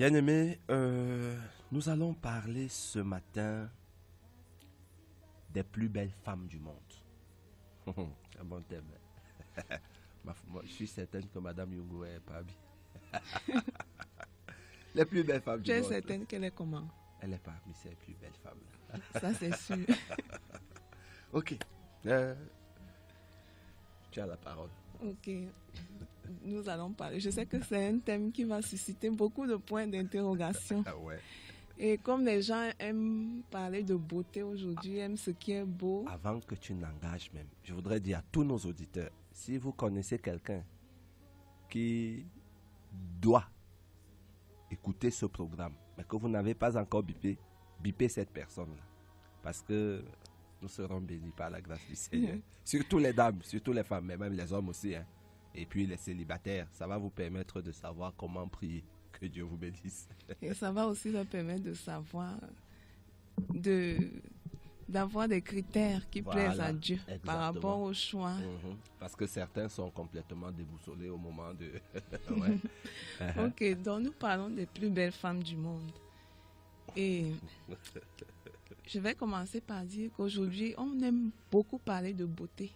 Bien-aimés, nous allons parler ce matin des plus belles femmes du monde. Un bon thème. Moi, je suis certaine que Madame Yungo est pas bien. Les plus belles femmes du Tu es monde. certaine qu'elle est comment? Elle est parmi ces plus belles femmes. Ça, c'est sûr. Ok. Tu as la parole. Ok. Nous allons parler. Je sais que c'est un thème qui va susciter beaucoup de points d'interrogation. Ah ouais. Et comme les gens aiment parler de beauté aujourd'hui, aiment ce qui est beau. Avant que tu n'engages même, je voudrais dire à tous nos auditeurs, si vous connaissez quelqu'un qui doit écouter ce programme, mais que vous n'avez pas encore bipé cette personne-là. Parce que nous serons bénis par la grâce du Seigneur. Surtout les dames, surtout les femmes, mais même les hommes aussi. Hein. Et puis les célibataires, ça va vous permettre de savoir comment prier. Que Dieu vous bénisse. Et ça va aussi leur permettre de savoir, d'avoir des critères qui plaisent à Dieu par rapport au choix. Parce que certains sont complètement déboussolés au moment de... Ouais. Ok, donc nous parlons des plus belles femmes du monde. Et je vais commencer par dire qu'aujourd'hui, on aime beaucoup parler de beauté.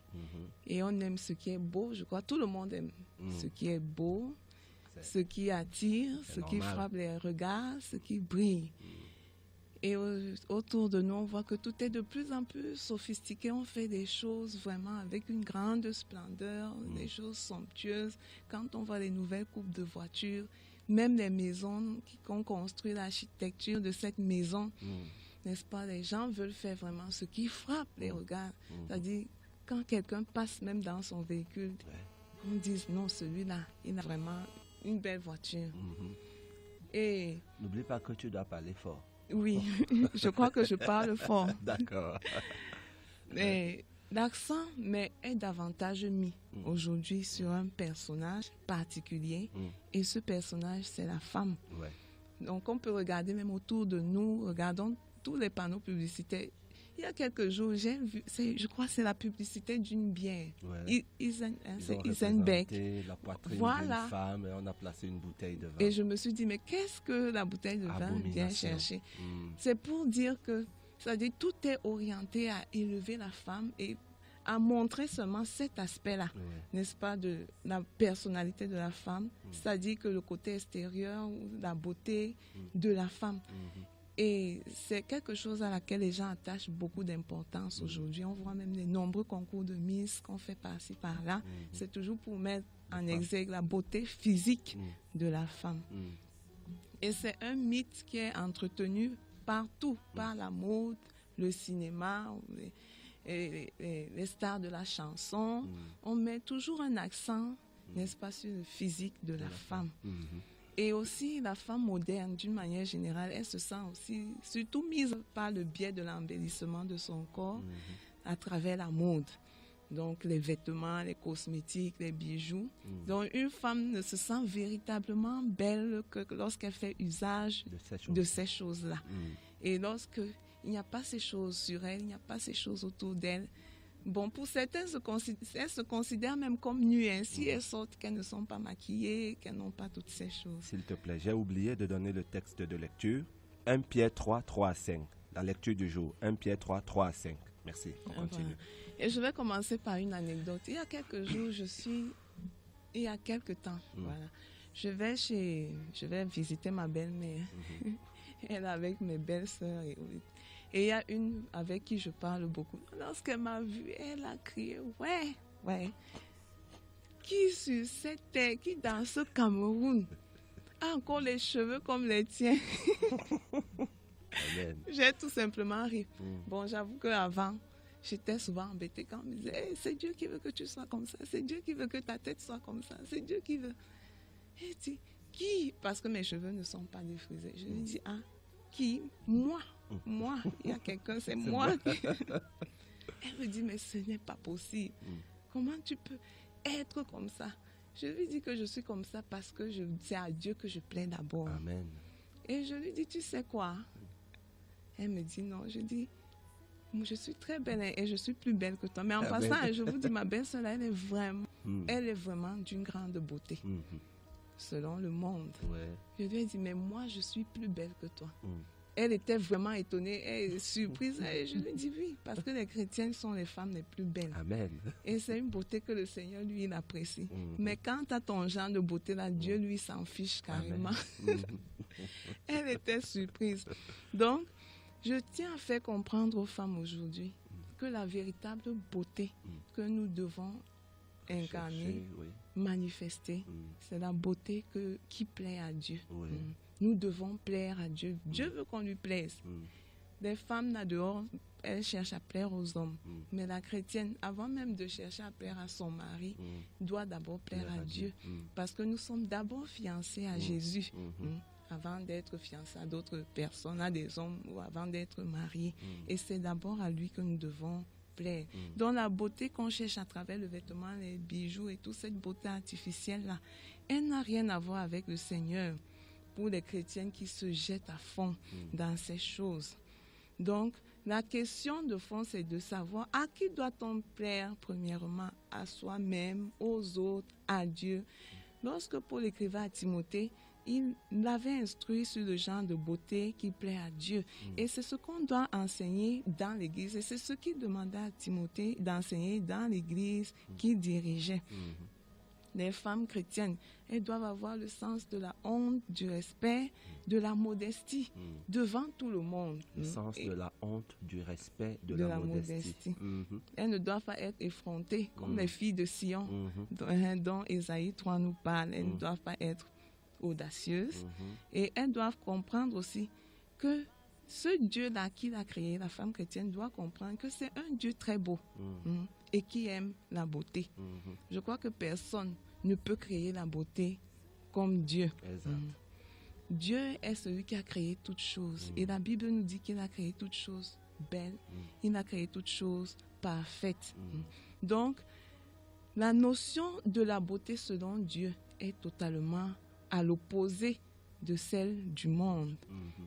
Et on aime ce qui est beau. Je crois que tout le monde aime ce qui est beau, ce qui attire, ce qui frappe les regards, ce qui brille. Et autour de nous, on voit que tout est de plus en plus sophistiqué. On fait des choses vraiment avec une grande splendeur, des choses somptueuses. Quand on voit les nouvelles coupes de voitures, même les maisons qu'on construit, l'architecture de cette maison, n'est-ce pas, les gens veulent faire vraiment ce qui frappe les regards. C'est-à-dire, quand quelqu'un passe même dans son véhicule, on dit non, celui-là, il a vraiment une belle voiture. Et n'oublie pas que tu dois parler fort. Oui, je crois que je parle fort. D'accord. Mais l'accent est davantage mis aujourd'hui sur un personnage particulier. Et ce personnage, c'est la femme. Ouais. Donc on peut regarder même autour de nous, regardons tous les panneaux publicitaires. Il y a quelques jours, j'ai vu, je crois que c'est la publicité d'une bière. Ouais. C'est Isenbeck. La poitrine Voilà. d'une femme et on a placé une bouteille de vin. Et je me suis dit, mais qu'est-ce que la bouteille de vin vient chercher? C'est pour dire que, c'est-à-dire, tout est orienté à élever la femme et à montrer seulement cet aspect-là, n'est-ce pas, de la personnalité de la femme, c'est-à-dire que le côté extérieur, la beauté de la femme. Et c'est quelque chose à laquelle les gens attachent beaucoup d'importance aujourd'hui. On voit même les nombreux concours de Miss qu'on fait par-ci, par-là. C'est toujours pour mettre en exergue la beauté physique de la femme. Et c'est un mythe qui est entretenu partout, par la mode, le cinéma, les stars de la chanson. On met toujours un accent, n'est-ce pas, sur le physique de la femme. Et aussi, la femme moderne, d'une manière générale, elle se sent aussi, surtout mise par le biais de l'embellissement de son corps à travers la mode. Donc, les vêtements, les cosmétiques, les bijoux. Donc, une femme ne se sent véritablement belle que lorsqu'elle fait usage de ces choses-là. Et lorsqu'il n'y a pas ces choses sur elle, il n'y a pas ces choses autour d'elle, bon, pour certaines, elles se considèrent même comme nues, ainsi elles sortent qu'elles ne sont pas maquillées, qu'elles n'ont pas toutes ces choses. S'il te plaît, j'ai oublié de donner le texte de lecture. 1 Pierre 3, 3 à 5. La lecture du jour. 1 Pierre 3, 3 à 5. Merci, on continue. Voilà. Et je vais commencer par une anecdote. Il y a quelques jours, il y a quelques temps, voilà. Je vais visiter ma belle-mère. Elle est avec mes belles-sœurs. Et il y a une avec qui je parle beaucoup. Lorsqu'elle m'a vue, elle a crié, ouais. Qui sur cette terre, qui dans ce Cameroun, a encore les cheveux comme les tiens? Amen. J'ai tout simplement ri. Bon, j'avoue qu'avant, j'étais souvent embêtée quand on me disait, hey, c'est Dieu qui veut que tu sois comme ça, c'est Dieu qui veut que ta tête soit comme ça, c'est Dieu qui veut. Et je dis, qui? Parce que mes cheveux ne sont pas défrisés. Je lui dis, ah, qui? Moi, il y a quelqu'un, c'est moi. Elle me dit, mais ce n'est pas possible. Comment tu peux être comme ça? Je lui dis que je suis comme ça parce que c'est à Dieu que je plains d'abord. Amen. Et je lui dis, tu sais quoi? Elle me dit non. Je dis, je suis très belle et je suis plus belle que toi. Mais en passant, je vous dis, ma belle-sœur, elle est vraiment d'une grande beauté. selon le monde. Ouais. Je lui ai dit, mais moi, je suis plus belle que toi. Elle était vraiment étonnée et surprise. Et je lui ai dit oui, parce que les chrétiennes sont les femmes les plus belles. Amen. Et c'est une beauté que le Seigneur, lui, il apprécie. Mais quand tu as ton genre de beauté-là, Dieu, lui, s'en fiche carrément. Elle était surprise. Donc, je tiens à faire comprendre aux femmes aujourd'hui que la véritable beauté que nous devons incarner, manifester, c'est la beauté qui plaît à Dieu. Nous devons plaire à Dieu. Dieu veut qu'on lui plaise. Les femmes là dehors, elles cherchent à plaire aux hommes. Mais la chrétienne, avant même de chercher à plaire à son mari, doit d'abord plaire à Dieu. Parce que nous sommes d'abord fiancés à Jésus. Avant d'être fiancés à d'autres personnes, à des hommes, ou avant d'être mariés. Et c'est d'abord à lui que nous devons plaire. Donc la beauté qu'on cherche à travers le vêtement, les bijoux et toute cette beauté artificielle-là, elle n'a rien à voir avec le Seigneur. Pour les chrétiennes qui se jettent à fond dans ces choses. Donc, la question de fond, c'est de savoir à qui doit-on plaire premièrement, à soi-même, aux autres, à Dieu. Lorsque Paul écrivait à Timothée, il l'avait instruit sur le genre de beauté qui plaît à Dieu. Et c'est ce qu'on doit enseigner dans l'Église. Et c'est ce qu'il demandait à Timothée d'enseigner dans l'Église qu'il dirigeait. Les femmes chrétiennes, elles doivent avoir le sens de la honte, du respect, de la modestie devant tout le monde. Le sens de la honte, du respect, de la modestie. Elles ne doivent pas être effrontées comme les filles de Sion dont Ésaïe 3 nous parle. Elles ne doivent pas être audacieuses et elles doivent comprendre aussi que ce Dieu-là qui l'a créé, la femme chrétienne doit comprendre que c'est un Dieu très beau et qui aime la beauté. Je crois que personne ne peut créer la beauté comme Dieu. Dieu est celui qui a créé toutes choses. Et la Bible nous dit qu'il a créé toutes choses belles. Il a créé toutes choses parfaites. Donc, la notion de la beauté selon Dieu est totalement à l'opposé de celle du monde.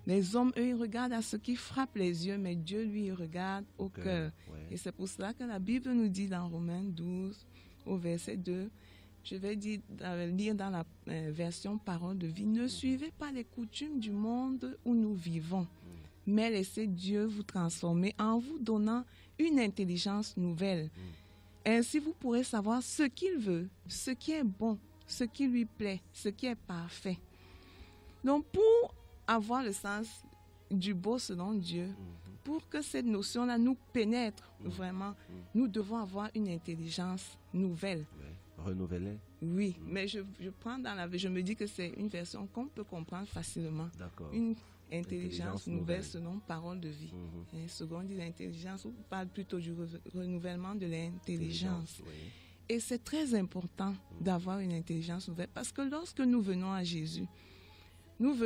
Les hommes, eux, ils regardent à ce qui frappe les yeux, mais Dieu, lui, il regarde au cœur. Et c'est pour cela que la Bible nous dit dans Romains 12, au verset 2, je vais lire dans la version Parole de vie, ne suivez pas les coutumes du monde où nous vivons, mais laissez Dieu vous transformer en vous donnant une intelligence nouvelle. Ainsi, vous pourrez savoir ce qu'il veut, ce qui est bon, ce qui lui plaît, ce qui est parfait. Donc, pour avoir le sens du beau selon Dieu, pour que cette notion-là nous pénètre vraiment, nous devons avoir une intelligence nouvelle. Renouvelée. Oui, mais je prends je me dis que c'est une version qu'on peut comprendre facilement. D'accord. Une intelligence nouvelle selon Parole de vie. Et seconde dit l'intelligence, on parle plutôt du renouvellement de l'intelligence. Et c'est très important d'avoir une intelligence nouvelle parce que lorsque nous venons à Jésus, nous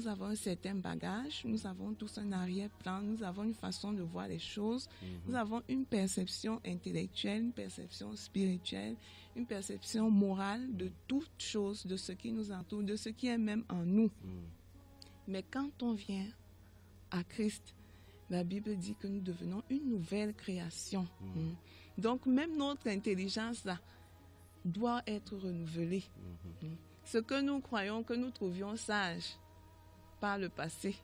avons un certain bagage, nous avons tous un arrière-plan, nous avons une façon de voir les choses, nous avons une perception intellectuelle, une perception spirituelle, une perception morale de toute chose, de ce qui nous entoure, de ce qui est même en nous. Mais quand on vient à Christ, la Bible dit que nous devenons une nouvelle création. Donc même notre intelligence là, doit être renouvelée. Ce que nous croyons, que nous trouvions sage par le passé,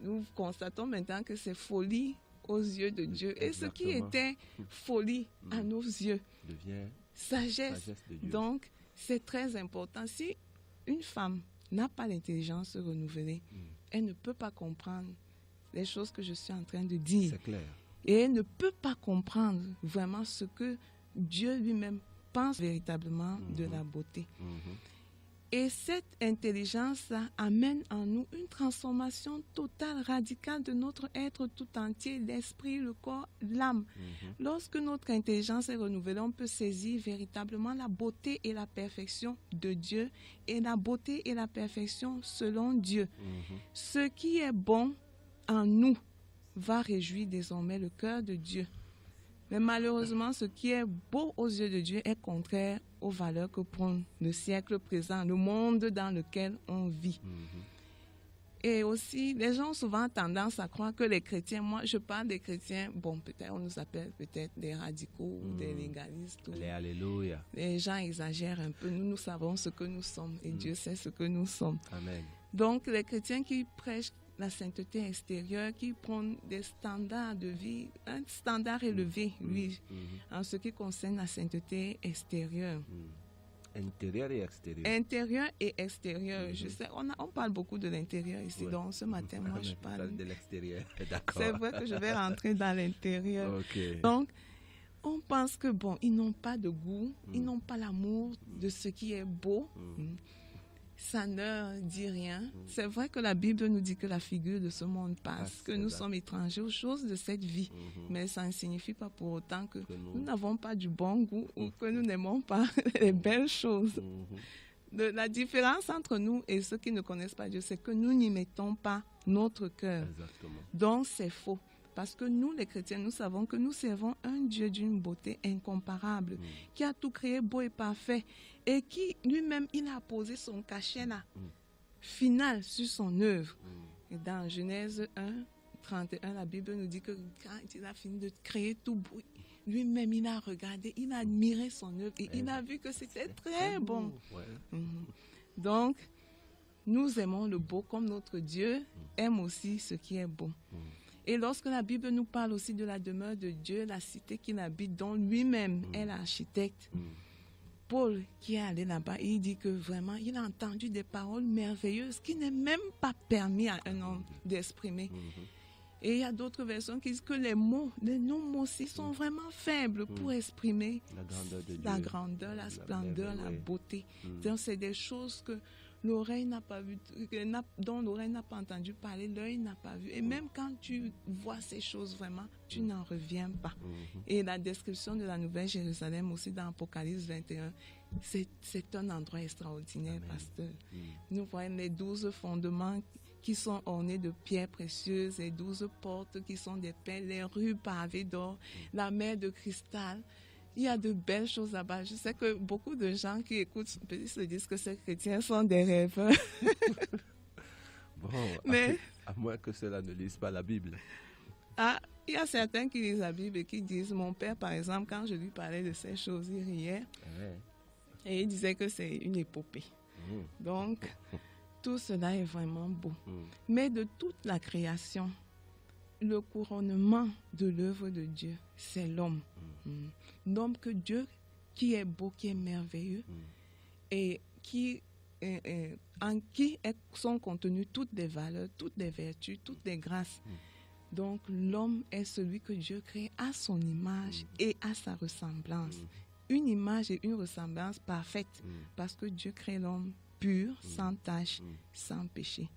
nous constatons maintenant que c'est folie aux yeux de Dieu. Et ce qui était folie à nos yeux devient sagesse de Dieu. Donc, c'est très important. Si une femme n'a pas l'intelligence renouvelée, elle ne peut pas comprendre les choses que je suis en train de dire. C'est clair. Et elle ne peut pas comprendre vraiment ce que Dieu lui-même pense véritablement de la beauté. Et cette intelligence-là amène en nous une transformation totale, radicale de notre être tout entier, l'esprit, le corps, l'âme. Lorsque notre intelligence est renouvelée, on peut saisir véritablement la beauté et la perfection de Dieu et la beauté et la perfection selon Dieu. Ce qui est bon en nous va réjouir désormais le cœur de Dieu. Mais malheureusement, ce qui est beau aux yeux de Dieu est contraire aux valeurs que prône le siècle présent, le monde dans lequel on vit. Et aussi, les gens ont souvent tendance à croire que les chrétiens, moi je parle des chrétiens, bon peut-être on nous appelle peut-être des radicaux ou des légalistes. Alléluia. Les gens exagèrent un peu, nous savons ce que nous sommes et Dieu sait ce que nous sommes. Amen. Donc les chrétiens qui prêchent la sainteté extérieure, qui prônent des standards de vie, un standard élevé, lui, en ce qui concerne la sainteté extérieure. Intérieur et extérieur. Intérieur et extérieur. Je sais, on parle beaucoup de l'intérieur ici, donc ce matin, moi, je parle de l'extérieur. D'accord. C'est vrai que je vais rentrer dans l'intérieur. Okay. Donc, on pense que, bon, ils n'ont pas de goût, ils n'ont pas l'amour de ce qui est beau. Ça ne leur dit rien. C'est vrai que la Bible nous dit que la figure de ce monde passe, que nous sommes étrangers aux choses de cette vie. Mais ça ne signifie pas pour autant que nous n'avons pas du bon goût ou que nous n'aimons pas les belles choses. La différence entre nous et ceux qui ne connaissent pas Dieu, c'est que nous n'y mettons pas notre cœur. Exactement. Donc c'est faux. Parce que nous, les chrétiens, nous savons que nous servons un Dieu d'une beauté incomparable, qui a tout créé beau et parfait, et qui lui-même, il a posé son cachet là, final sur son œuvre. Et dans Genèse 1, 31, la Bible nous dit que quand il a fini de créer tout beau, lui-même, il a regardé, il a admiré son œuvre, et il a vu que c'était très bon. Ouais. Donc, nous aimons le beau comme notre Dieu aime aussi ce qui est beau. Et lorsque la Bible nous parle aussi de la demeure de Dieu, la cité qu'il habite, dont lui-même est l'architecte, Paul qui est allé là-bas, il dit que vraiment, il a entendu des paroles merveilleuses qui n'est même pas permis à un homme d'exprimer. Et il y a d'autres versions qui disent que les mots aussi sont vraiment faibles pour exprimer la grandeur de Dieu, la grandeur, la splendeur, la beauté. Donc c'est des choses que l'oreille n'a pas vu, dont l'oreille n'a pas entendu parler, l'œil n'a pas vu. Et même quand tu vois ces choses vraiment, tu n'en reviens pas. Et la description de la Nouvelle Jérusalem aussi dans Apocalypse 21, c'est un endroit extraordinaire. Amen. Pasteur. Nous voyons les 12 fondements qui sont ornés de pierres précieuses, les 12 portes qui sont des perles, les rues pavées d'or, la mer de cristal. Il y a de belles choses là-bas. Je sais que beaucoup de gens qui écoutent se disent que ces chrétiens sont des rêveurs. Bon, mais à moins que cela ne lise pas la Bible. Ah, il y a certains qui lisent la Bible et qui disent, mon père par exemple, quand je lui parlais de ces choses, il riait. Et il disait que c'est une épopée. Donc, tout cela est vraiment beau. Mais de toute la création, le couronnement de l'œuvre de Dieu, c'est l'homme. L'homme que Dieu, qui est beau, qui est merveilleux, et en qui sont contenues toutes les valeurs, toutes les vertus, toutes les grâces. Donc l'homme est celui que Dieu crée à son image et à sa ressemblance. Une image et une ressemblance parfaite, parce que Dieu crée l'homme pur, sans tache, sans péché.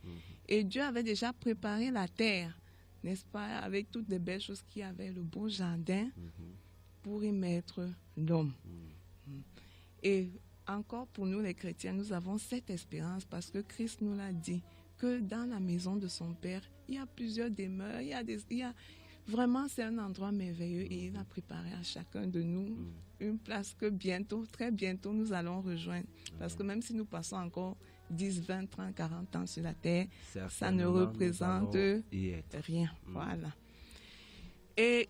Et Dieu avait déjà préparé la terre, n'est-ce pas, avec toutes les belles choses qu'il y avait, le beau jardin, pour y mettre l'homme. Et encore pour nous les chrétiens, nous avons cette espérance parce que Christ nous l'a dit, que dans la maison de son Père, il y a plusieurs demeures, vraiment c'est un endroit merveilleux et il a préparé à chacun de nous une place que bientôt, très bientôt, nous allons rejoindre. Parce que même si nous passons encore 10, 20, 30, 40 ans sur la terre, ça ne représente rien. Voilà. Et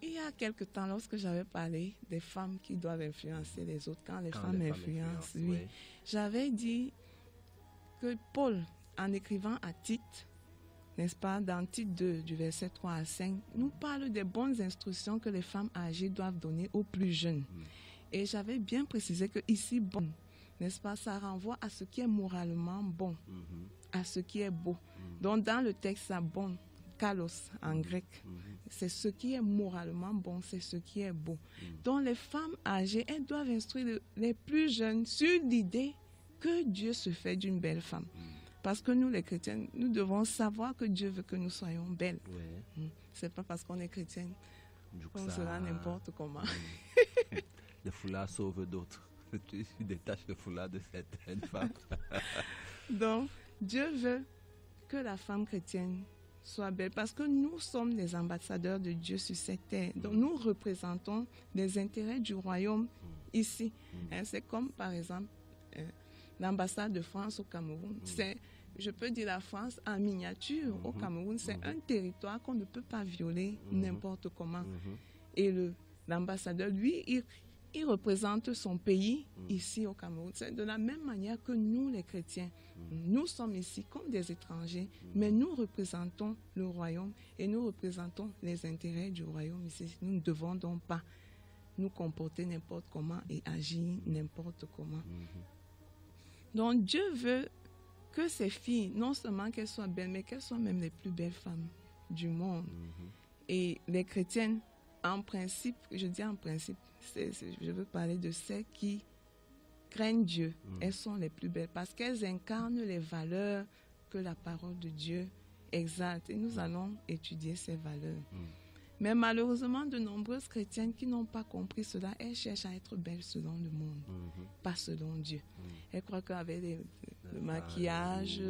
il y a quelque temps, lorsque j'avais parlé des femmes qui doivent influencer les autres, quand les femmes influencent, j'avais dit que Paul, en écrivant à Tite, n'est-ce pas, dans Tite 2, du verset 3 à 5, nous parle des bonnes instructions que les femmes âgées doivent donner aux plus jeunes. Et j'avais bien précisé que ici, bon, n'est-ce pas, ça renvoie à ce qui est moralement bon, à ce qui est beau. Donc dans le texte, ça bon, kalos en grec, c'est ce qui est moralement bon, c'est ce qui est beau. Donc les femmes âgées, elles doivent instruire les plus jeunes sur l'idée que Dieu se fait d'une belle femme. Parce que nous, les chrétiens, nous devons savoir que Dieu veut que nous soyons belles. C'est pas parce qu'on est chrétien qu'on sera n'importe comment. Le foulard sauve d'autres. Tu détaches le foulard de certaines femmes. Donc, Dieu veut que la femme chrétienne soit belle parce que nous sommes les ambassadeurs de Dieu sur cette terre. Donc, nous représentons les intérêts du royaume ici. C'est comme, par exemple, l'ambassade de France au Cameroun. je peux dire la France en miniature au Cameroun, c'est un territoire qu'on ne peut pas violer n'importe comment. Et l'ambassadeur, lui, il représente son pays ici au Cameroun. C'est de la même manière que nous, les chrétiens, nous sommes ici comme des étrangers, mais nous représentons le royaume et nous représentons les intérêts du royaume ici. Nous ne devons donc pas nous comporter n'importe comment et agir n'importe comment. Donc Dieu veut que ces filles, non seulement qu'elles soient belles, mais qu'elles soient même les plus belles femmes du monde. Et les chrétiennes, en principe, je dis en principe, je veux parler de celles qui craignent Dieu. Elles sont les plus belles parce qu'elles incarnent les valeurs que la parole de Dieu exalte. Et nous allons étudier ces valeurs. Mais malheureusement, de nombreuses chrétiennes qui n'ont pas compris cela, elles cherchent à être belles selon le monde, pas selon Dieu. Elles croient qu'avec le maquillage,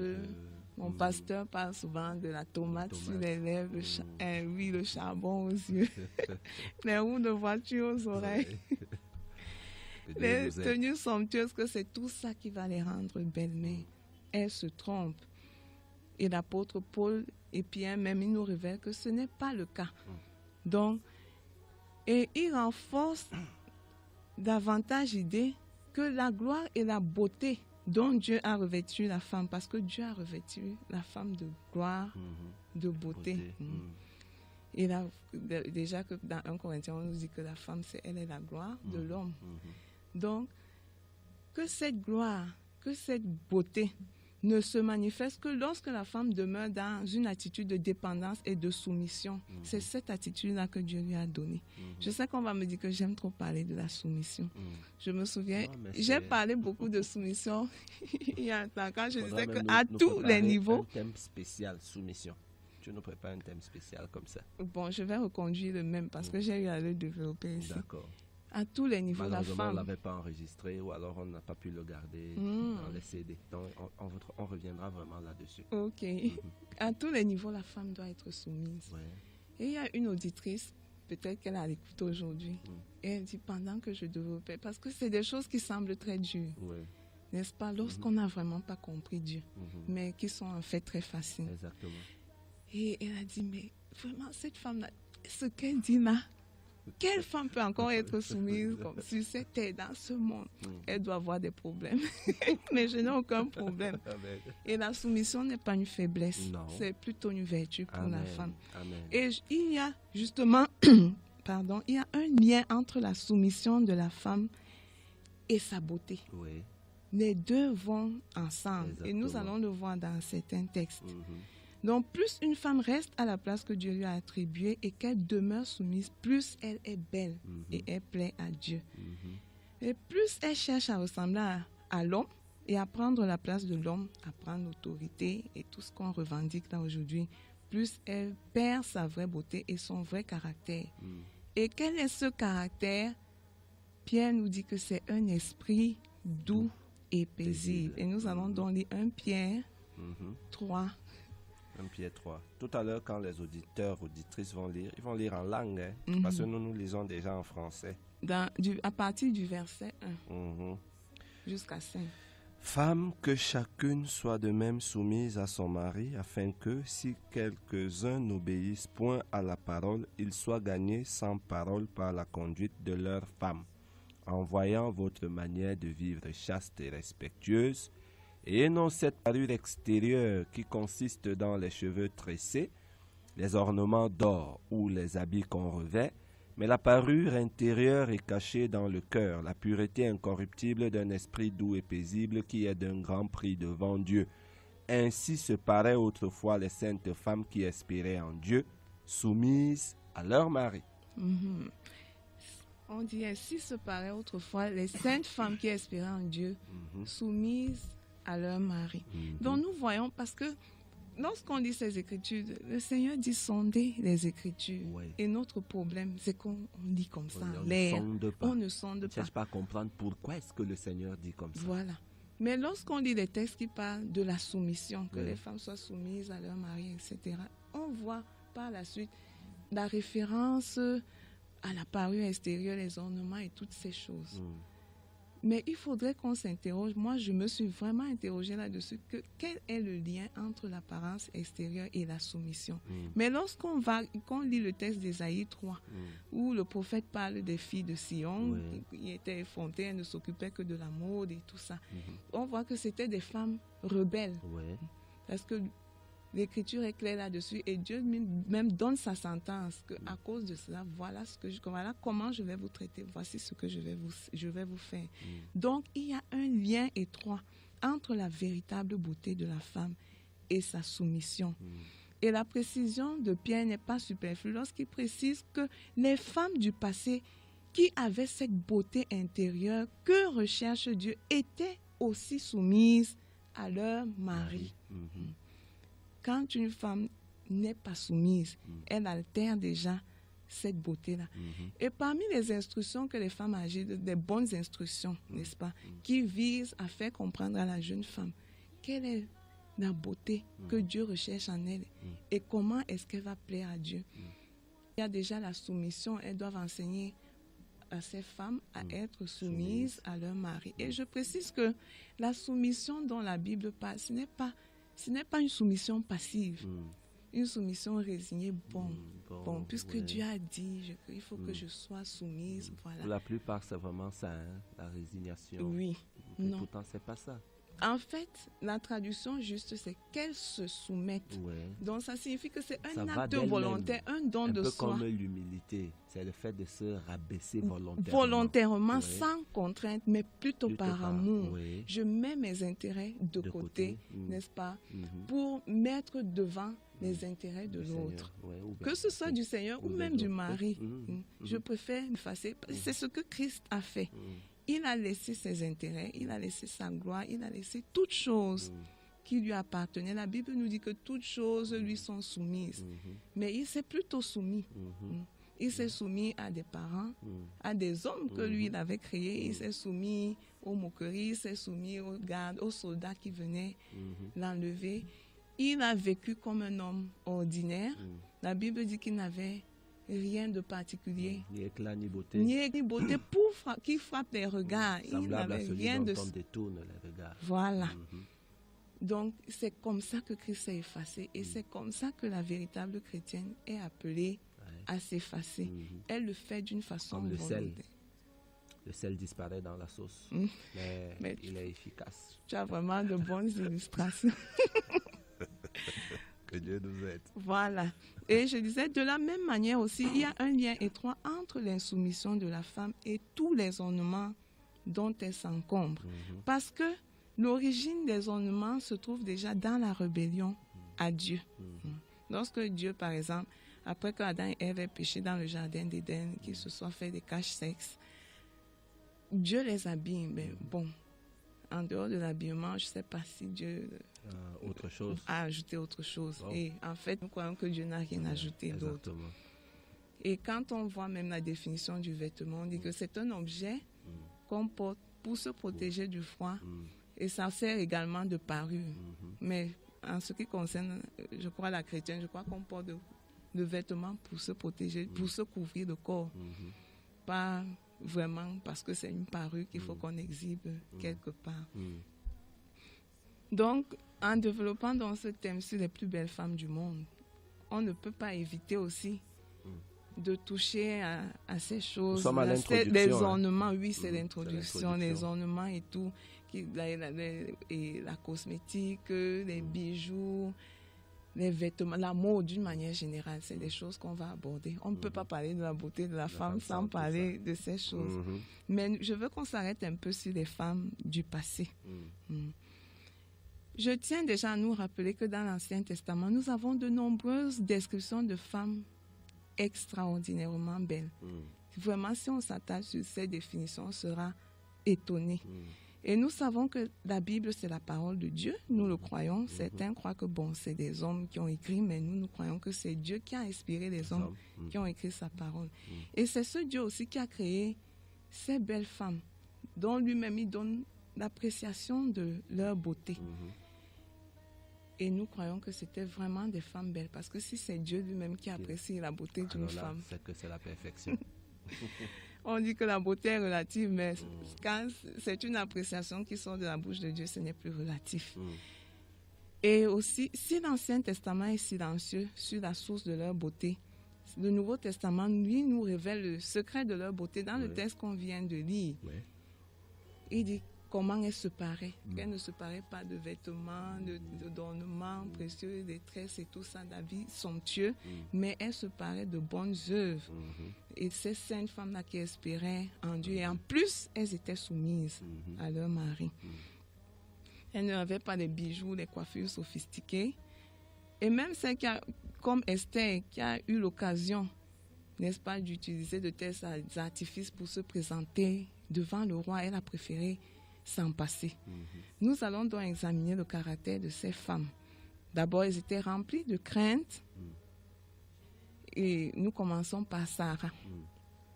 mon pasteur parle souvent de la tomate sur les lèvres, le charbon aux yeux, les roues de voiture aux oreilles, les tenues somptueuses, que c'est tout ça qui va les rendre belles. Mais elles se trompent. Et l'apôtre Paul et Pierre même, ils nous révèlent que ce n'est pas le cas. Donc, et il renforce davantage l'idée que la gloire et la beauté dont Dieu a revêtu la femme, parce que Dieu a revêtu la femme de gloire, de beauté. Et là, déjà que dans 1 Corinthiens, on nous dit que la femme, elle est la gloire de l'homme. Donc, que cette gloire, que cette beauté ne se manifeste que lorsque la femme demeure dans une attitude de dépendance et de soumission. C'est cette attitude-là que Dieu lui a donnée. Je sais qu'on va me dire que j'aime trop parler de la soumission. Je me souviens, j'ai parlé beaucoup de soumission il y a un temps, quand je disais qu'à tous les niveaux... Un thème spécial, soumission. Tu nous prépares un thème spécial comme ça. Bon, je vais reconduire le même parce que j'ai eu à le développer ici. D'accord. À tous les niveaux, la femme... on ne l'avait pas enregistré ou alors on n'a pas pu le garder dans les CD. Donc, on reviendra vraiment là-dessus. Ok. À tous les niveaux, la femme doit être soumise. Et il y a une auditrice, peut-être qu'elle a l'écoute aujourd'hui, et elle dit, pendant que je développais, parce que c'est des choses qui semblent très dures, n'est-ce pas, lorsqu'on n'a vraiment pas compris Dieu, mais qui sont en fait très faciles. Exactement. Et elle a dit, mais vraiment, cette femme-là, ce qu'elle dit là, quelle femme peut encore être soumise comme sur cette terre, dans ce monde? Elle doit avoir des problèmes. Mais je n'ai aucun problème. Et la soumission n'est pas une faiblesse. C'est plutôt une vertu pour la femme. Et il y a justement, il y a un lien entre la soumission de la femme et sa beauté. Les deux vont ensemble. Exactement. Et nous allons le voir dans certains textes. Donc, plus une femme reste à la place que Dieu lui a attribuée et qu'elle demeure soumise, plus elle est belle et elle plaît à Dieu. Et plus elle cherche à ressembler à l'homme et à prendre la place de l'homme, à prendre l'autorité et tout ce qu'on revendique là aujourd'hui, plus elle perd sa vraie beauté et son vrai caractère. Et quel est ce caractère? Pierre nous dit que c'est un esprit doux et paisible. Et nous allons donc lire 1 Pierre 3. 1 Pierre 3. Tout à l'heure, quand les auditeurs, auditrices vont lire, ils vont lire en langue, parce que nous lisons déjà en français. À partir du verset 1 jusqu'à 5. Femmes, que chacune soit de même soumise à son mari, afin que, si quelques-uns n'obéissent point à la parole, ils soient gagnés sans parole par la conduite de leurs femmes, en voyant votre manière de vivre chaste et respectueuse, et non cette parure extérieure qui consiste dans les cheveux tressés, les ornements d'or ou les habits qu'on revêt, mais la parure intérieure est cachée dans le cœur, la pureté incorruptible d'un esprit doux et paisible qui est d'un grand prix devant Dieu. Ainsi se paraient autrefois les saintes femmes qui espéraient en Dieu, soumises à leur mari. On dit ainsi se paraît autrefois les saintes femmes qui espéraient en Dieu, soumises à leur mari. Donc nous voyons, parce que lorsqu'on lit ces écritures, le Seigneur dit sonder les écritures. Et notre problème, c'est qu'on lit comme ça. On ne sonde pas. On ne cherche pas à comprendre pourquoi est-ce que le Seigneur dit comme ça. Voilà. Mais lorsqu'on lit les textes qui parlent de la soumission, que les femmes soient soumises à leur mari, etc., on voit par la suite la référence à la parure extérieure, les ornements et toutes ces choses. Mais il faudrait qu'on s'interroge. Moi, je me suis vraiment interrogée là-dessus. Quel est le lien entre l'apparence extérieure et la soumission? Mais lorsqu'on lit le texte d'Ésaïe 3, où le prophète parle des filles de Sion, qui étaient effrontées, elles ne s'occupaient que de la mode et tout ça, on voit que c'était des femmes rebelles. Parce que l'Écriture est claire là-dessus et Dieu même donne sa sentence qu'à cause de cela, voilà comment je vais vous traiter, voici ce que je vais vous faire. Donc, il y a un lien étroit entre la véritable beauté de la femme et sa soumission. Et la précision de Pierre n'est pas superflue lorsqu'il précise que les femmes du passé qui avaient cette beauté intérieure que recherche Dieu étaient aussi soumises à leur mari. Quand une femme n'est pas soumise, elle altère déjà cette beauté-là. Et parmi les instructions que les femmes agissent, des bonnes instructions, n'est-ce pas, qui visent à faire comprendre à la jeune femme quelle est la beauté que Dieu recherche en elle et comment est-ce qu'elle va plaire à Dieu. Il y a déjà la soumission, elles doivent enseigner à ces femmes à être soumises à leur mari. Et je précise que la soumission dont la Bible parle, ce n'est pas une soumission passive, une soumission résignée. Puisque Dieu a dit, il faut que je sois soumise. Voilà. Pour la plupart, c'est vraiment ça, la résignation. Oui. Et pourtant, c'est pas ça. En fait, la traduction juste, c'est qu'elles se soumettent. Donc, ça signifie que c'est un acte volontaire, un don de soi. Un peu comme l'humilité, c'est le fait de se rabaisser volontairement. Volontairement, sans contrainte, mais plutôt par amour. Je mets mes intérêts de côté, n'est-ce pas, pour mettre devant les intérêts de l'autre. Que ce soit du Seigneur ou même du mari. Je préfère m'effacer. C'est ce que Christ a fait. Il a laissé ses intérêts, il a laissé sa gloire, il a laissé toutes choses qui lui appartenaient. La Bible nous dit que toutes choses lui sont soumises. Mais il s'est plutôt soumis. Il s'est soumis à des parents, à des hommes que lui il avait créés. Il s'est soumis aux moqueries, il s'est soumis aux gardes, aux soldats qui venaient l'enlever. Il a vécu comme un homme ordinaire. La Bible dit qu'il n'avait rien de particulier. Ni éclat, ni beauté. Ni beauté qui frappe les regards. Il n'avait rien de... on détourne les regards. Voilà. Donc, c'est comme ça que Christ s'est effacé. Et c'est comme ça que la véritable chrétienne est appelée à s'effacer. Elle le fait d'une façon comme le volontaire. sel. Le sel disparaît dans la sauce. Mais il est efficace. Tu as vraiment de bonnes illustrations. Que Dieu nous aide. Voilà. Et je disais, de la même manière aussi, il y a un lien étroit entre l'insoumission de la femme et tous les ornements dont elle s'encombre. Parce que l'origine des ornements se trouve déjà dans la rébellion à Dieu. Lorsque Dieu, par exemple, après qu'Adam et Ève aient péché dans le jardin d'Éden, qu'ils se soient fait des caches-sexes, Dieu les habille. Mais bon, en dehors de l'habillement, je ne sais pas si Dieu a ajouté autre chose. Et en fait, nous croyons que Dieu n'a rien ajouté d'autre. Et quand on voit même la définition du vêtement, on dit que c'est un objet qu'on porte pour se protéger du froid. Et ça sert également de parure. Mais en ce qui concerne, je crois, la chrétienne, je crois qu'on porte de vêtements pour se protéger, pour se couvrir le corps. Pas vraiment parce que c'est une parure qu'il faut qu'on exhibe quelque part. Donc, en développant dans ce thème sur les plus belles femmes du monde, on ne peut pas éviter aussi de toucher à ces choses. Les ornements, oui, c'est l'introduction, les ornements et tout, et la cosmétique, les bijoux, les vêtements, la mode d'une manière générale, c'est des choses qu'on va aborder. On ne peut pas parler de la beauté de la femme sans parler de ces choses. Mais je veux qu'on s'arrête un peu sur les femmes du passé. Je tiens déjà à nous rappeler que dans l'Ancien Testament, nous avons de nombreuses descriptions de femmes extraordinairement belles. Vraiment, si on s'attache sur ces définitions, on sera étonné. Et nous savons que la Bible, c'est la parole de Dieu. Nous le croyons. Certains croient que c'est des hommes qui ont écrit, mais nous croyons que c'est Dieu qui a inspiré les hommes qui ont écrit sa parole. Et c'est ce Dieu aussi qui a créé ces belles femmes, dont lui-même il donne l'appréciation de leur beauté. Et nous croyons que c'était vraiment des femmes belles, parce que si c'est Dieu lui-même qui apprécie la beauté d'une femme, c'est que c'est la perfection. On dit que la beauté est relative, mais quand c'est une appréciation qui sort de la bouche de Dieu, ce n'est plus relatif. Et aussi, si l'Ancien Testament est silencieux sur la source de leur beauté, le Nouveau Testament, lui, nous révèle le secret de leur beauté dans le texte qu'on vient de lire. Il dit comment elle se paraît. Qu'elle ne se paraît pas de vêtements, d'ornements précieux, des tresses et tout ça, d'habits somptueux, mais elle se paraît de bonnes œuvres. Et ces saintes femmes-là qui espéraient en Dieu, et en plus, elles étaient soumises à leur mari. Elles n'avaient pas des bijoux, des coiffures sophistiquées. Et même celle qui a, comme Esther, qui a eu l'occasion, n'est-ce pas, d'utiliser de tels artifices pour se présenter devant le roi, elle a préféré s'en passer. Nous allons donc examiner le caractère de ces femmes. D'abord, elles étaient remplies de crainte. Et nous commençons par Sarah.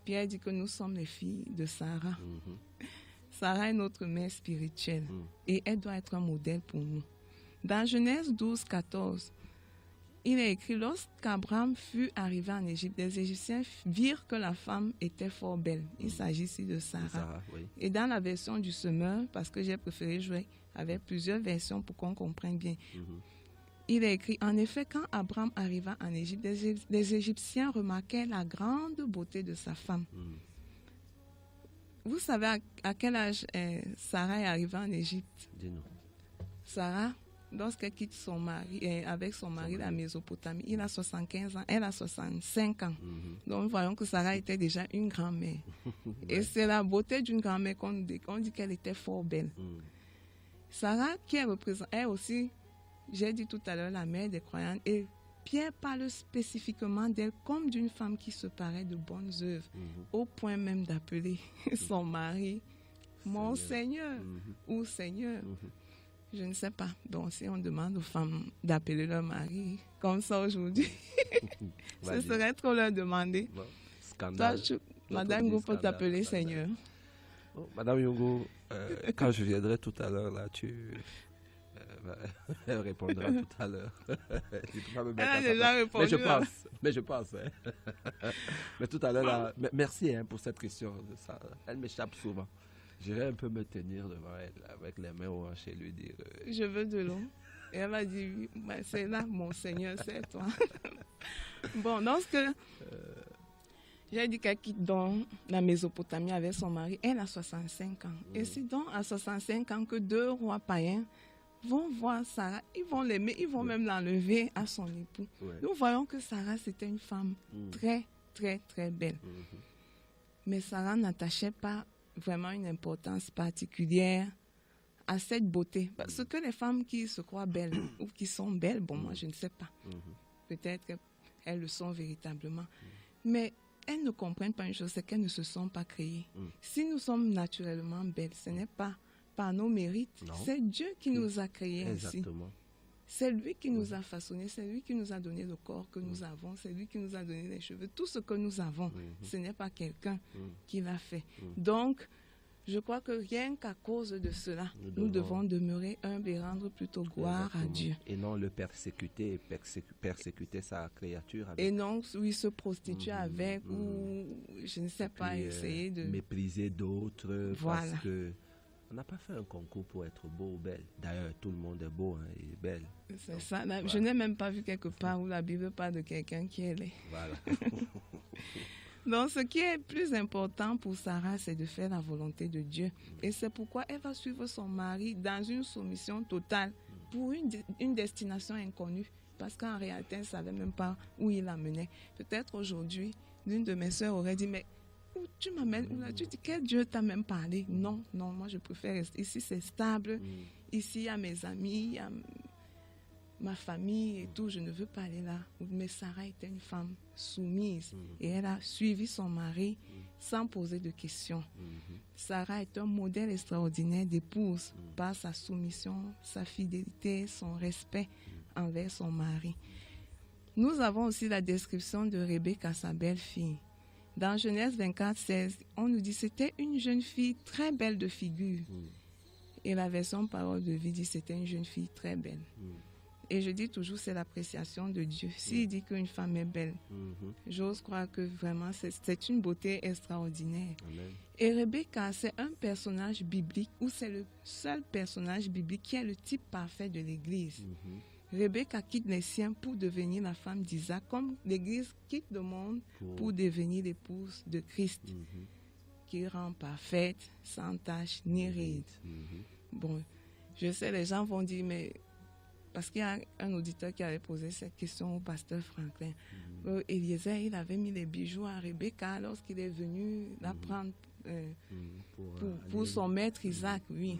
Pierre dit que nous sommes les filles de Sarah. Sarah est notre mère spirituelle et elle doit être un modèle pour nous. Dans Genèse 12, 14, il est écrit: lorsqu'Abraham fut arrivé en Égypte, les Égyptiens virent que la femme était fort belle. Il s'agit ici de Sarah. Et dans la version du semeur, parce que j'ai préféré jouer avec plusieurs versions pour qu'on comprenne bien, il est écrit: en effet, quand Abraham arriva en Égypte, les Égyptiens remarquaient la grande beauté de sa femme. Vous savez à quel âge Sarah est arrivée en Égypte? Dis-nous. Sarah, lorsqu'elle quitte son mari, avec son mari la Mésopotamie, il a 75 ans, elle a 65 ans. Donc nous voyons que Sarah était déjà une grand-mère. Et c'est la beauté d'une grand-mère qu'on dit qu'elle était fort belle. Sarah, qui est aussi, j'ai dit tout à l'heure, la mère des croyants, et Pierre parle spécifiquement d'elle comme d'une femme qui se paraît de bonnes œuvres, au point même d'appeler son mari mon Seigneur ou Seigneur. Je ne sais pas. Donc, si on demande aux femmes d'appeler leur mari comme ça aujourd'hui, ce serait trop leur demander. Bon, scandale. Toi, Madame Yungo peut t'appeler Seigneur. Oh, Madame Yungo, quand je viendrai tout à l'heure, là, elle répondra tout à l'heure. Elle a déjà répondu. Mais je pense. Hein. Mais tout à l'heure, là, merci pour cette question. Ça, elle m'échappe souvent. J'irai un peu me tenir devant elle avec les mains au hanché et lui dire je veux de l'eau. Et elle va dire oui, c'est là, mon Seigneur, c'est toi. Bon, lorsque j'ai dit qu'elle quitte donc la Mésopotamie avec son mari, elle a 65 ans. Et c'est donc à 65 ans que 2 rois païens vont voir Sarah, ils vont l'aimer, ils vont même l'enlever à son époux. Nous voyons que Sarah, c'était une femme très, très, très belle. Mais Sarah n'attachait pas vraiment une importance particulière à cette beauté. Parce que les femmes qui se croient belles ou qui sont belles, bon, moi, je ne sais pas. Peut-être qu'elles le sont véritablement. Mais elles ne comprennent pas une chose, c'est qu'elles ne se sont pas créées. Si nous sommes naturellement belles, ce n'est pas par nos mérites. Non. C'est Dieu qui nous a créés ainsi. C'est lui qui nous a façonnés, c'est lui qui nous a donné le corps que nous avons, c'est lui qui nous a donné les cheveux. Tout ce que nous avons, ce n'est pas quelqu'un qui l'a fait. Donc, je crois que rien qu'à cause de cela, nous devons demeurer humbles et rendre plutôt gloire à Dieu. Et non le persécuter, persécuter sa créature. Avec. Et non, oui, se prostituer avec ou, je ne sais pas, essayer de... mépriser d'autres, voilà. Parce que on n'a pas fait un concours pour être beau ou belle. D'ailleurs, tout le monde est beau et belle. C'est ça. Voilà. Je n'ai même pas vu quelque part où la Bible parle de quelqu'un qui est laid. Voilà. Donc, ce qui est plus important pour Sarah, c'est de faire la volonté de Dieu. Et c'est pourquoi elle va suivre son mari dans une soumission totale pour une destination inconnue. Parce qu'en réalité, elle ne savait même pas où il la menait. Peut-être aujourd'hui, l'une de mes sœurs aurait dit, mais où tu m'amènes, où là, tu dis, quel Dieu t'a même parlé? Non, moi je préfère rester ici, c'est stable. Ici, il y a mes amis, il y a ma famille et tout, je ne veux pas aller là. Mais Sarah était une femme soumise et elle a suivi son mari sans poser de questions. Sarah est un modèle extraordinaire d'épouse par sa soumission, sa fidélité, son respect envers son mari. Nous avons aussi la description de Rebecca, sa belle-fille. Dans Genèse 24, 16, on nous dit que c'était une jeune fille très belle de figure. Et la version Parole de vie dit que c'était une jeune fille très belle. Et je dis toujours, c'est l'appréciation de Dieu. S'il dit qu'une femme est belle, j'ose croire que vraiment, c'est une beauté extraordinaire. Amen. Et Rebecca, c'est un personnage biblique, ou c'est le seul personnage biblique qui est le type parfait de l'Église. Rebecca quitte les siens pour devenir la femme d'Isaac, comme l'Église quitte le monde pour devenir l'épouse de Christ, qui rend parfaite, sans tache ni ride. Bon, je sais, les gens vont dire, mais... Parce qu'il y a un auditeur qui avait posé cette question au pasteur Franklin. Eliezer, il avait mis les bijoux à Rebecca lorsqu'il est venu la prendre pour son maître Isaac, oui.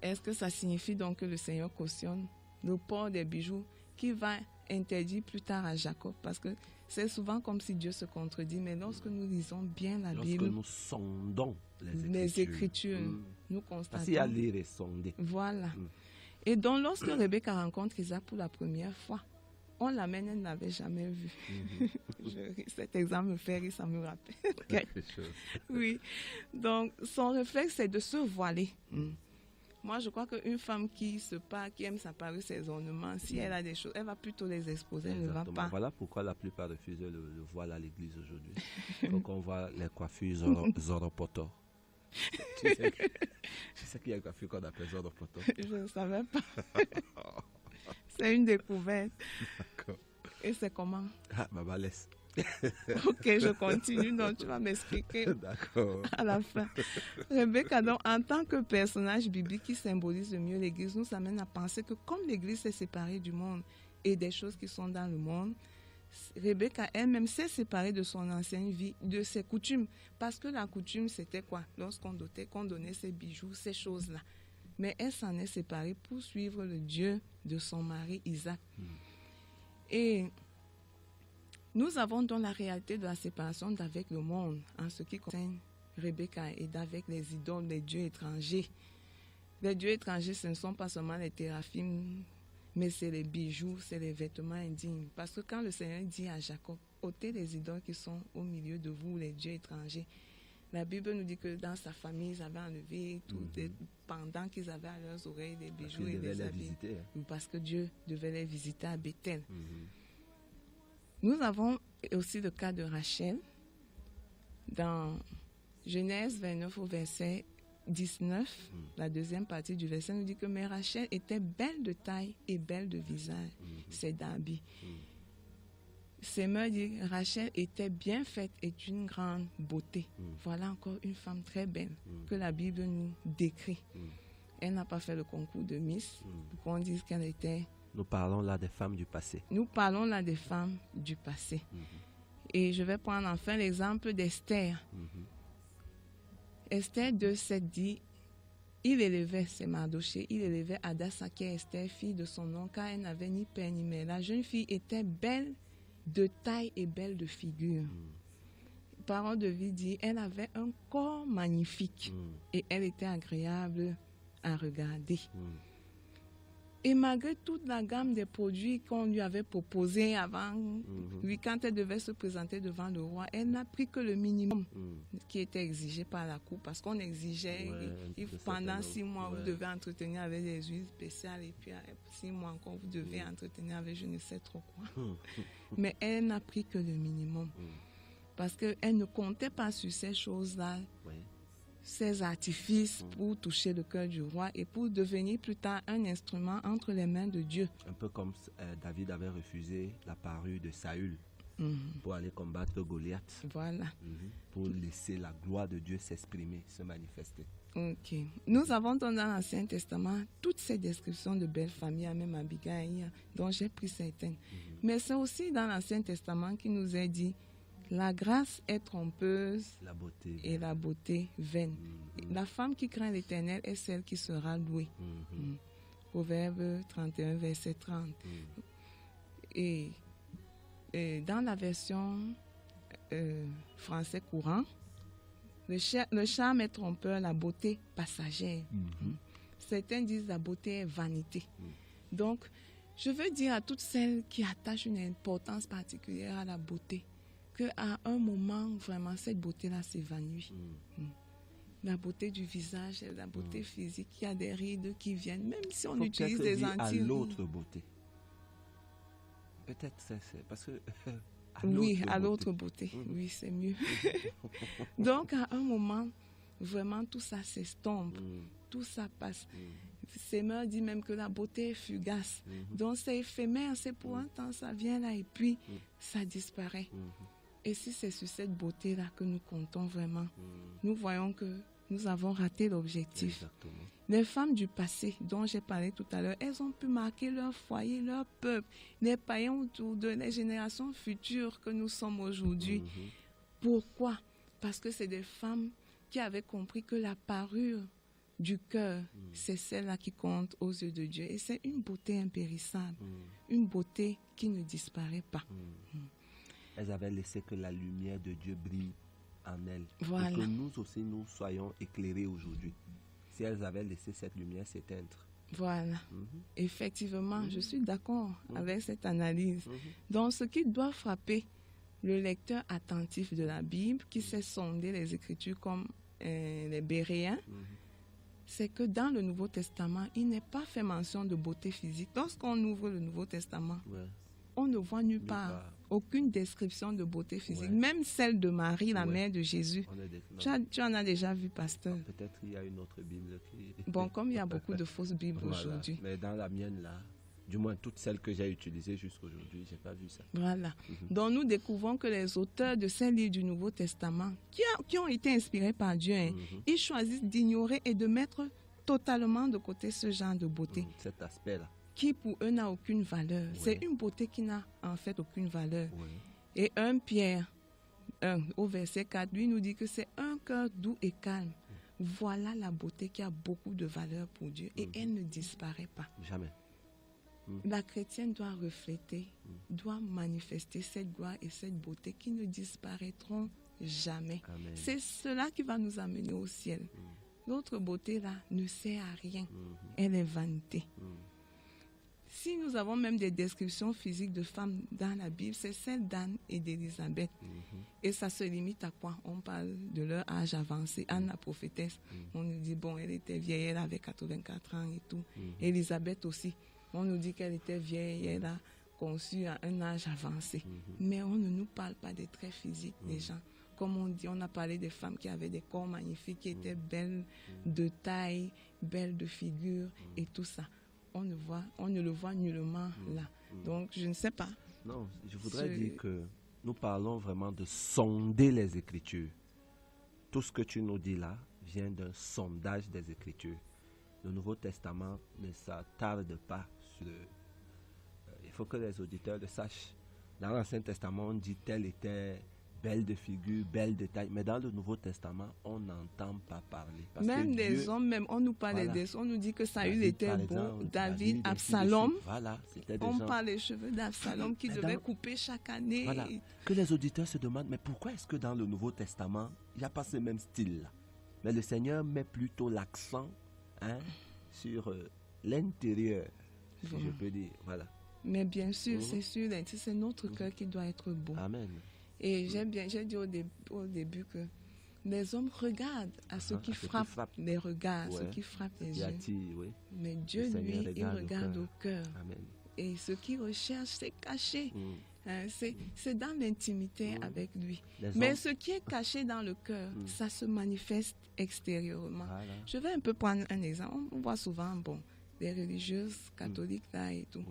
Est-ce que ça signifie donc que le Seigneur cautionne le port des bijoux qui va interdire plus tard à Jacob? Parce que c'est souvent comme si Dieu se contredit, mais lorsque nous lisons bien la Bible, lorsque nous sondons les Écritures, nous constatons. Parce qu'il y a lire et sonder. Voilà. Et donc, lorsque Rebecca rencontre Isaac pour la première fois, on l'amène, elle ne l'avait jamais vu. Cet exemple me fait rire, ça me rappelle quelque chose. Oui. Donc, son réflexe, c'est de se voiler. Moi, je crois qu'une femme qui aime sa parure, ses ornements, si elle a des choses, elle va plutôt les exposer, elle ne va pas. Voilà pourquoi la plupart refusent le voile à l'église aujourd'hui. Donc, on voit les coiffures Zoropoto. Tu sais qu'il y a une coiffure qu'on appelle Zoropoto? Je ne savais pas. C'est une découverte. D'accord. Et c'est comment? Ah, maman, laisse. Ok, je continue, donc tu vas m'expliquer. D'accord. À la fin. Rebecca, donc, en tant que personnage biblique qui symbolise le mieux l'Église, nous amène à penser que comme l'Église s'est séparée du monde et des choses qui sont dans le monde, Rebecca elle-même s'est séparée de son ancienne vie, de ses coutumes. Parce que la coutume, c'était quoi? Lorsqu'on donnait ses bijoux, ces choses-là. Mais elle s'en est séparée pour suivre le Dieu de son mari Isaac. Et nous avons donc la réalité de la séparation d'avec le monde en ce qui concerne Rebecca et d'avec les idoles, les dieux étrangers. Les dieux étrangers, ce ne sont pas seulement les téraphimes, mais c'est les bijoux, c'est les vêtements indignes. Parce que quand le Seigneur dit à Jacob, ôtez les idoles qui sont au milieu de vous, les dieux étrangers, la Bible nous dit que dans sa famille, ils avaient enlevé tous les pendants qu'ils avaient à leurs oreilles, des bijoux et des habits. Parce que Dieu devait les visiter à Bethel. Nous avons aussi le cas de Rachel. Dans Genèse 29 au verset 19, la deuxième partie du verset nous dit que mais Rachel était belle de taille et belle de visage. C'est d'habit. Ses mères disent Rachel était bien faite et d'une grande beauté. Voilà encore une femme très belle que la Bible nous décrit. Elle n'a pas fait le concours de Miss pour qu'on dise qu'elle était... Nous parlons là des femmes du passé. Nous parlons là des femmes du passé. Et je vais prendre enfin l'exemple d'Esther. Esther 2:7 dit, il élevait, c'est Mardoché, il élevait Hadassa qui est Esther, fille de son nom, car elle n'avait ni père ni mère. La jeune fille était belle de taille et belle de figure. Parole de vie dit, elle avait un corps magnifique et elle était agréable à regarder. Et malgré toute la gamme des produits qu'on lui avait proposés avant, lui, quand elle devait se présenter devant le roi, elle n'a pris que le minimum qui était exigé par la cour, parce qu'on exigeait, pendant 6 mois, vous devez entretenir avec des huiles spéciales, et puis 6 mois encore, vous devez entretenir avec je ne sais trop quoi. Mais elle n'a pris que le minimum, parce qu'elle ne comptait pas sur ces choses-là. Ces artifices pour toucher le cœur du roi et pour devenir plus tard un instrument entre les mains de Dieu. Un peu comme David avait refusé la parure de Saül pour aller combattre Goliath. Voilà. Pour laisser la gloire de Dieu s'exprimer, se manifester. Ok. Nous avons dans l'Ancien Testament toutes ces descriptions de belles familles, même Abigail, dont j'ai pris certaines. Mais c'est aussi dans l'Ancien Testament qui nous est dit la grâce est trompeuse et la beauté vaine. La femme qui craint l'Éternel est celle qui sera louée. Proverbe 31, verset 30. Et dans la version français courant, le charme est trompeur, la beauté passagère. Certains disent la beauté est vanité. Donc, je veux dire à toutes celles qui attachent une importance particulière à la beauté, qu'à un moment, vraiment, cette beauté-là s'évanouit. la beauté du visage, la beauté physique. Il y a des rides qui viennent, même si on utilise des anti-rides. À l'autre beauté. Peut-être c'est parce que... à l'autre beauté. Oui, c'est mieux. Donc, à un moment, vraiment, tout ça s'estompe. Tout ça passe. Seymour dit même que la beauté est fugace. Donc, c'est éphémère, c'est pour un temps, ça vient là et puis ça disparaît. Et si c'est sur cette beauté-là que nous comptons vraiment, nous voyons que nous avons raté l'objectif. Exactement. Les femmes du passé dont j'ai parlé tout à l'heure, elles ont pu marquer leur foyer, leur peuple, les païens autour d'eux, les générations futures que nous sommes aujourd'hui. Pourquoi? Parce que c'est des femmes qui avaient compris que la parure du cœur, c'est celle-là qui compte aux yeux de Dieu. Et c'est une beauté impérissable, une beauté qui ne disparaît pas. Elles avaient laissé que la lumière de Dieu brille en elles. Voilà. Pour que nous aussi, nous soyons éclairés aujourd'hui. Si elles avaient laissé cette lumière s'éteindre. Voilà. Effectivement, je suis d'accord avec cette analyse. Donc, ce qui doit frapper le lecteur attentif de la Bible, qui sait sonder les Écritures comme les Béréens, c'est que dans le Nouveau Testament, il n'est pas fait mention de beauté physique. Lorsqu'on ouvre le Nouveau Testament, on ne voit nulle part aucune description de beauté physique, même celle de Marie, la mère de Jésus. Tu en as déjà vu, pasteur? Peut-être il y a une autre Bible qui... Bon, comme il y a beaucoup de fausses Bibles aujourd'hui. Mais dans la mienne, là, du moins toutes celles que j'ai utilisées jusqu'aujourd'hui, je n'ai pas vu ça. Voilà. Donc nous découvrons que les auteurs de ces livres du Nouveau Testament, qui ont été inspirés par Dieu, ils choisissent d'ignorer et de mettre totalement de côté ce genre de beauté. Cet aspect-là. Qui pour eux n'a aucune valeur. C'est une beauté qui n'a en fait aucune valeur. Et 1 Pierre 1 au verset 4, lui nous dit que c'est un cœur doux et calme. Voilà la beauté qui a beaucoup de valeur pour Dieu et elle ne disparaît pas. Jamais. La chrétienne doit refléter, doit manifester cette gloire et cette beauté qui ne disparaîtront jamais. C'est cela qui va nous amener au ciel. L'autre beauté là ne sert à rien. Elle est vanité. Si nous avons même des descriptions physiques de femmes dans la Bible, c'est celle d'Anne et d'Élisabeth. Et ça se limite à quoi? On parle de leur âge avancé. Anne, la prophétesse, on nous dit, bon, elle était vieille, elle avait 84 ans et tout. Élisabeth aussi, on nous dit qu'elle était vieille, elle a conçu à un âge avancé. Mais on ne nous parle pas des traits physiques des gens. Comme on dit, on a parlé des femmes qui avaient des corps magnifiques, qui étaient belles de taille, belles de figure et tout ça. On ne le voit nullement là. Donc, je ne sais pas. Non, je voudrais dire que nous parlons vraiment de sonder les Écritures. Tout ce que tu nous dis là vient d'un sondage des Écritures. Le Nouveau Testament ne s'attarde pas sur... il faut que les auditeurs le sachent. Dans l'Ancien Testament, on dit telle était belle de figure, belle de taille. Mais dans le Nouveau Testament, on n'entend pas parler. Parce même que des hommes, même on nous parle des on nous dit que Saül était beau, David, Absalom. Voilà, on parle des cheveux d'Absalom qui devaient couper chaque année. Voilà. Que les auditeurs se demandent, mais pourquoi est-ce que dans le Nouveau Testament, il n'y a pas ce même style-là? Mais le Seigneur met plutôt l'accent sur l'intérieur, si je peux dire. Voilà. Mais bien sûr, c'est sûr, c'est notre cœur qui doit être beau. Amen. Et j'ai dit au début que les hommes regardent à ceux qui frappent les regards, ceux qui frappent les yeux. Mais Dieu, lui, il regarde au cœur. Amen. Et ce qu'il recherche, c'est caché. C'est dans l'intimité avec lui. Mais ce qui est caché dans le cœur, ça se manifeste extérieurement. Voilà. Je vais un peu prendre un exemple. On voit souvent, des religieuses catholiques là et tout.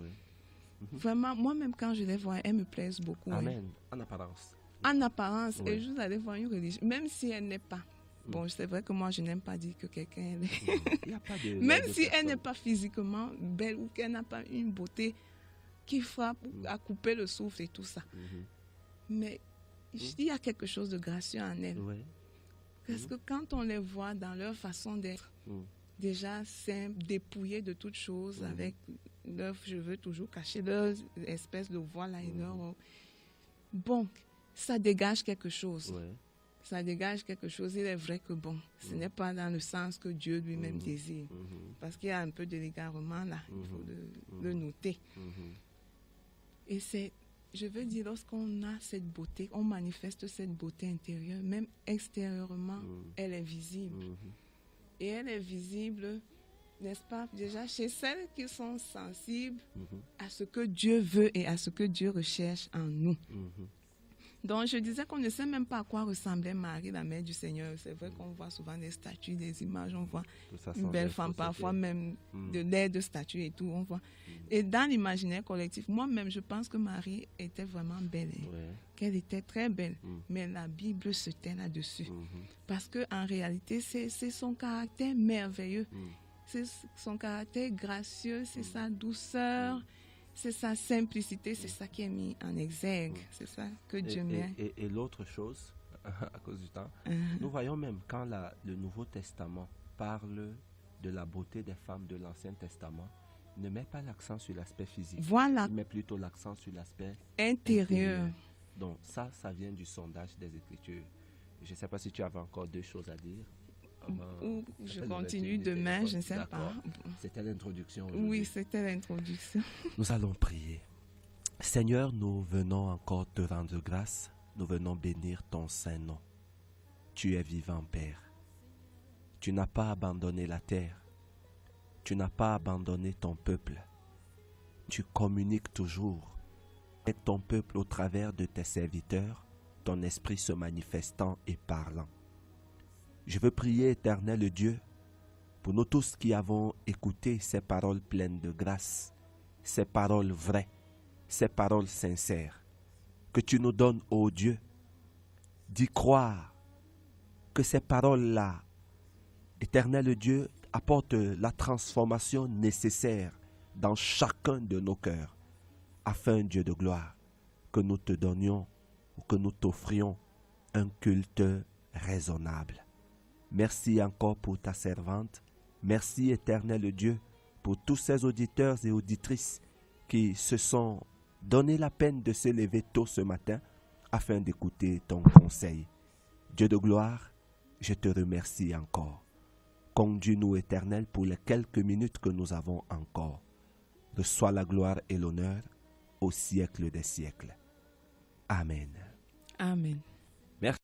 Vraiment, moi-même, quand je les vois, elles me plaisent beaucoup. Amen. En apparence. En apparence. Et je vous allez voir une religion, même si elle n'est pas. Bon, c'est vrai que moi, je n'aime pas dire que quelqu'un est... Même si elle n'est pas physiquement belle ou qu'elle n'a pas une beauté qui frappe à couper le souffle et tout ça. Mais il y a quelque chose de gracieux en elle. Parce que quand on les voit dans leur façon d'être, déjà simple, dépouillés de toutes choses, avec leurs cheveux toujours cachés, leur espèce de voile et leur... Bon, ça dégage quelque chose. Ça dégage quelque chose. Il est vrai que ce n'est pas dans le sens que Dieu lui-même désire. Parce qu'il y a un peu de l'égarement là, il faut le noter. Et c'est je veux dire, lorsqu'on a cette beauté, on manifeste cette beauté intérieure, même extérieurement, elle est visible. Et elle est visible, n'est-ce pas, déjà chez celles qui sont sensibles à ce que Dieu veut et à ce que Dieu recherche en nous. Donc, je disais qu'on ne sait même pas à quoi ressemblait Marie, la mère du Seigneur. C'est vrai qu'on voit souvent des statues, des images, on voit une belle femme, parfois même de l'air de statue et tout. On voit. Et dans l'imaginaire collectif, moi-même, je pense que Marie était vraiment belle, qu'elle était très belle. Mais la Bible se tait là-dessus. Parce qu'en réalité, c'est son caractère merveilleux. C'est son caractère gracieux, c'est sa douceur. C'est sa simplicité, c'est ça qui est mis en exergue. C'est ça que Dieu met. Et l'autre chose, à cause du temps, nous voyons même quand le Nouveau Testament parle de la beauté des femmes de l'Ancien Testament, il ne met pas l'accent sur l'aspect physique. Voilà. Il met plutôt l'accent sur l'aspect intérieur. Donc ça vient du sondage des Écritures. Je ne sais pas si tu avais encore 2 choses à dire. Ou je continue demain, je ne sais pas. C'était l'introduction. Oui, c'était l'introduction. Nous allons prier. Seigneur, nous venons encore te rendre grâce. Nous venons bénir ton saint nom. Tu es vivant, Père. Tu n'as pas abandonné la terre. Tu n'as pas abandonné ton peuple. Tu communiques toujours avec ton peuple au travers de tes serviteurs, ton esprit se manifestant et parlant. Je veux prier, Éternel Dieu, pour nous tous qui avons écouté ces paroles pleines de grâce, ces paroles vraies, ces paroles sincères, que tu nous donnes, ô Dieu, d'y croire, que ces paroles-là, Éternel Dieu, apportent la transformation nécessaire dans chacun de nos cœurs, afin, Dieu de gloire, que nous te donnions ou que nous t'offrions un culte raisonnable. Merci encore pour ta servante. Merci, Éternel Dieu, pour tous ces auditeurs et auditrices qui se sont donné la peine de se lever tôt ce matin afin d'écouter ton conseil. Dieu de gloire, je te remercie encore. Conduis-nous, Éternel, pour les quelques minutes que nous avons encore. Reçois la gloire et l'honneur au siècle des siècles. Amen. Amen.